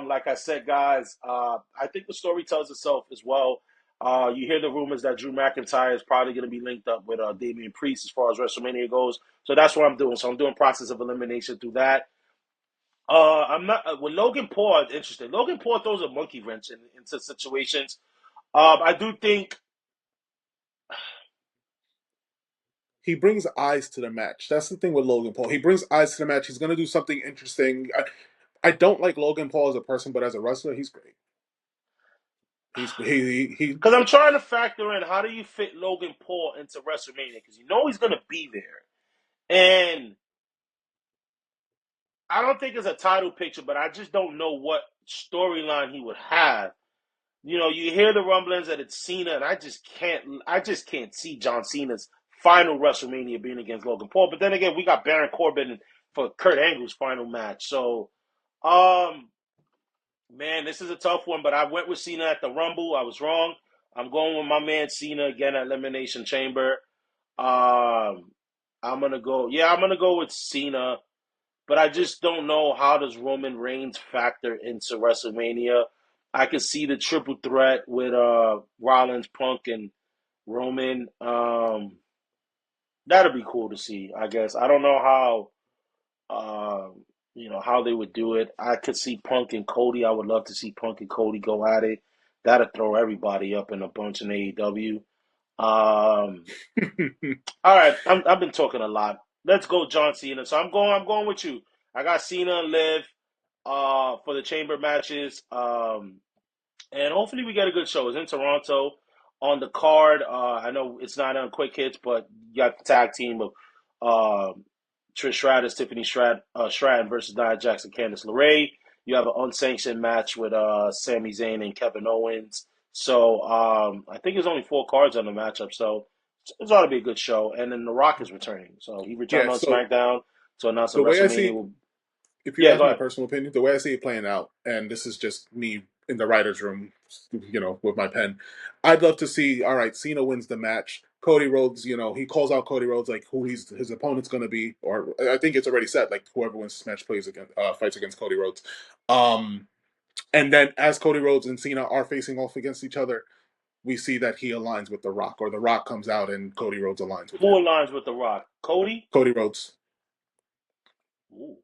like I said, guys, I think the story tells itself as well. You hear the rumors that Drew McIntyre is probably going to be linked up with Damian Priest as far as WrestleMania goes. So that's what I'm doing. So I'm doing process of elimination through that. I'm not with Logan Paul. It's interesting. Logan Paul throws a monkey wrench into situations. I do think he brings eyes to the match. That's the thing with Logan Paul. He brings eyes to the match. He's going to do something interesting. I don't like Logan Paul as a person, but as a wrestler, he's great. Because I'm trying to factor in how do you fit Logan Paul into WrestleMania, because you know he's going to be there, and I don't think it's a title picture, but I just don't know what storyline he would have. You know, you hear the rumblings that it's Cena, and I just can't see John Cena's final WrestleMania being against Logan Paul. But then again, we got Baron Corbin for Kurt Angle's final match. So, man, this is a tough one, but I went with Cena at the Rumble. I was wrong. I'm going with my man Cena again at Elimination Chamber. I'm gonna go with Cena, but I just don't know how does Roman Reigns factor into WrestleMania. I could see the triple threat with Rollins, Punk, and Roman. That'd be cool to see, I guess. I don't know how they would do it. I could see Punk and Cody. I would love to see Punk and Cody go at it. That'd throw everybody up in a bunch in AEW. All right, I've been talking a lot. Let's go, John Cena. So I'm going with you. I got Cena and Liv for the chamber matches. And hopefully we get a good show. It's in Toronto. On the card, I know it's not on Quick Hits, but you got the tag team of Trish Stratus, Tiffany Stratton versus Nia Jax and Candice LeRae. You have an unsanctioned match with Sami Zayn and Kevin Owens. So I think there's only 4 cards on the matchup, so it's ought to be a good show. And then The Rock is returning. So he returned on SmackDown to announce the WrestleMania. If you ask my personal opinion, the way I see it playing out, and this is just me in the writer's room, with my pen, I'd love to see, all right, Cena wins the match. Cody Rhodes, he calls out Cody Rhodes, like who his opponent's going to be, or I think it's already set, like whoever wins this match fights against Cody Rhodes. And then as Cody Rhodes and Cena are facing off against each other, we see that he aligns with The Rock, or The Rock comes out and Cody Rhodes aligns with him. Who aligns with The Rock? Cody Rhodes. Ooh.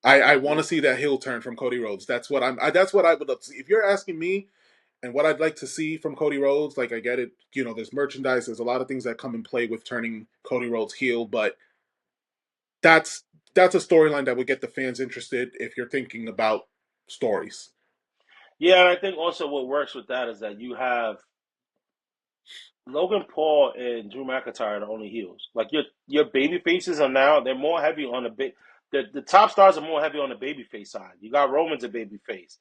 I want to see that heel turn from Cody Rhodes. That's what I would love to see. If you're asking me, and what I'd like to see from Cody Rhodes, like I get it, there's merchandise, there's a lot of things that come in play with turning Cody Rhodes heel, but that's a storyline that would get the fans interested if you're thinking about stories. Yeah, and I think also what works with that is that you have Logan Paul and Drew McIntyre are the only heels. Like your baby faces are now, they're more heavy on the top stars are more heavy on the babyface side. You got Roman's a babyface,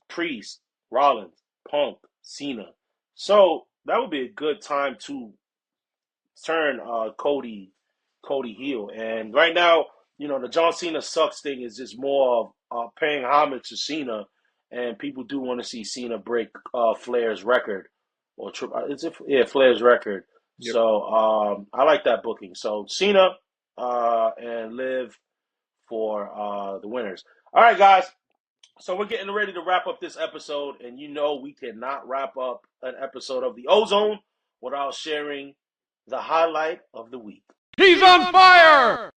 Priest, Rollins, Punk, Cena. So that would be a good time to turn Cody heel. And right now, the John Cena sucks thing is just more of paying homage to Cena, and people do want to see Cena break Flair's record, or Flair's record. Yep. So I like that booking. So Cena and Liv for the winners. All right, guys. So we're getting ready to wrap up this episode, and we cannot wrap up an episode of the Ozone without sharing the highlight of the week. He's on fire!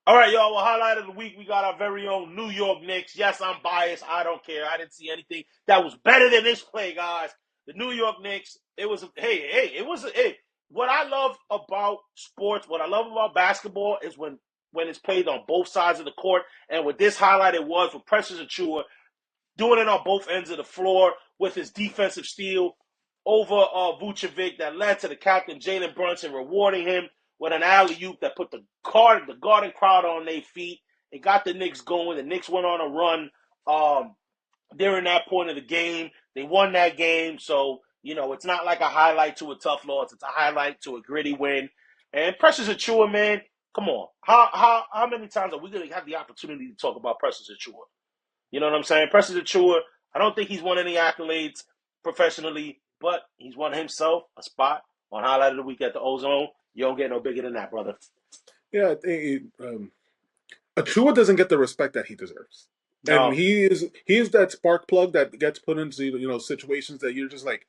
All right, y'all. Well, highlight of the week, we got our very own New York Knicks. Yes, I'm biased. I don't care. I didn't see anything that was better than this play, guys. The New York Knicks, what I love about sports, what I love about basketball is when when it's played on both sides of the court. And with this highlight, it was with Precious Achiuwa doing it on both ends of the floor with his defensive steal over Vucevic that led to the captain, Jalen Brunson, rewarding him with an alley-oop that put the Garden crowd on their feet. It got the Knicks going. The Knicks went on a run during that point of the game. They won that game. So, it's not like a highlight to a tough loss. It's a highlight to a gritty win. And Precious Achiuwa, man, come on. How many times are we going to have the opportunity to talk about Precious Achiuwa? You know what I'm saying? Precious Achiuwa, I don't think he's won any accolades professionally, but he's won himself a spot on Highlight of the Week at the Ozone. You don't get no bigger than that, brother. Yeah, Achiuwa doesn't get the respect that he deserves. No. And he is that spark plug that gets put into situations that you're just like,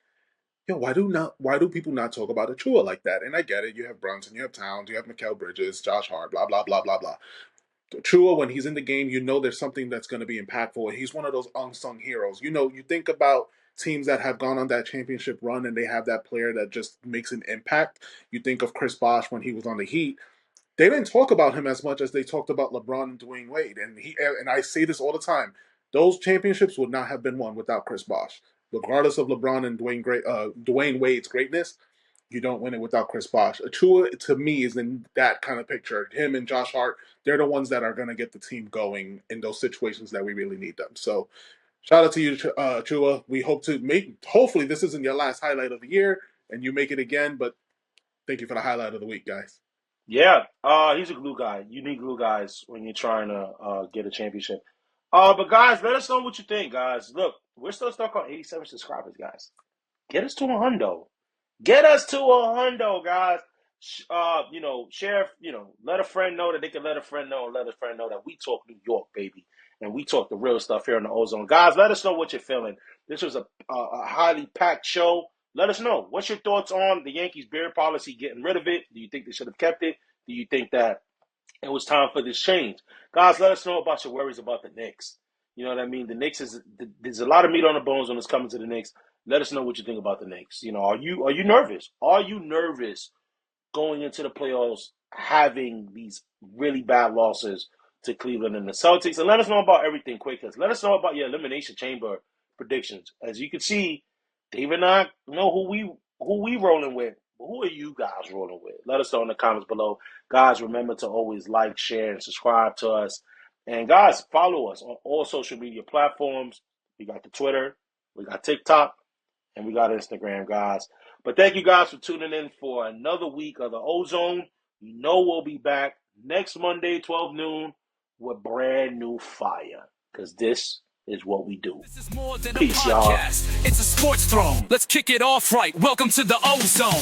why do people not talk about Achiuwa like that? And I get it. You have Brunson, you have Towns, you have Mikal Bridges, Josh Hart, blah blah blah blah blah. Achiuwa, when he's in the game, there's something that's going to be impactful. And he's one of those unsung heroes. You think about teams that have gone on that championship run and they have that player that just makes an impact. You think of Chris Bosh when he was on the Heat. They didn't talk about him as much as they talked about LeBron and Dwayne Wade. And I say this all the time. Those championships would not have been won without Chris Bosh. Regardless of LeBron and Dwayne Wade's greatness, you don't win it without Chris Bosh. Achiuwa, to me, is in that kind of picture. Him and Josh Hart, they're the ones that are going to get the team going in those situations that we really need them. So shout out to you, Achiuwa. We hope to hopefully this isn't your last highlight of the year and you make it again, but thank you for the highlight of the week, guys. Yeah, he's a glue guy. You need glue guys when you're trying to get a championship. But guys, let us know what you think, guys. Look, we're still stuck on 87 subscribers, guys. Get us to 100. Get us to 100, guys. Share, let a friend know that they can let a friend know and let a friend know that we talk New York, baby. And we talk the real stuff here in the Ozone. Guys, let us know what you're feeling. This was a highly packed show. Let us know. What's your thoughts on the Yankees' beard policy, getting rid of it? Do you think they should have kept it? Do you think that it was time for this change? Guys, let us know about your worries about the Knicks. You know what I mean? The Knicks there's a lot of meat on the bones when it's coming to the Knicks. Let us know what you think about the Knicks. Are you nervous? Are you nervous going into the playoffs having these really bad losses to Cleveland and the Celtics? And let us know about everything quick. Let us know about your Elimination Chamber predictions. As you can see, Dave and I know who we rolling with. But who are you guys rolling with? Let us know in the comments below. Guys, remember to always like, share, and subscribe to us. And guys, follow us on all social media platforms. We got the Twitter, we got TikTok, and we got Instagram, guys. But thank you guys for tuning in for another week of the Ozone. We'll be back next Monday, 12 noon, with brand new fire. Because this is what we do. This is more than Peace, a y'all. podcast. It's a sports throne. Let's kick it off right. Welcome to the Ozone.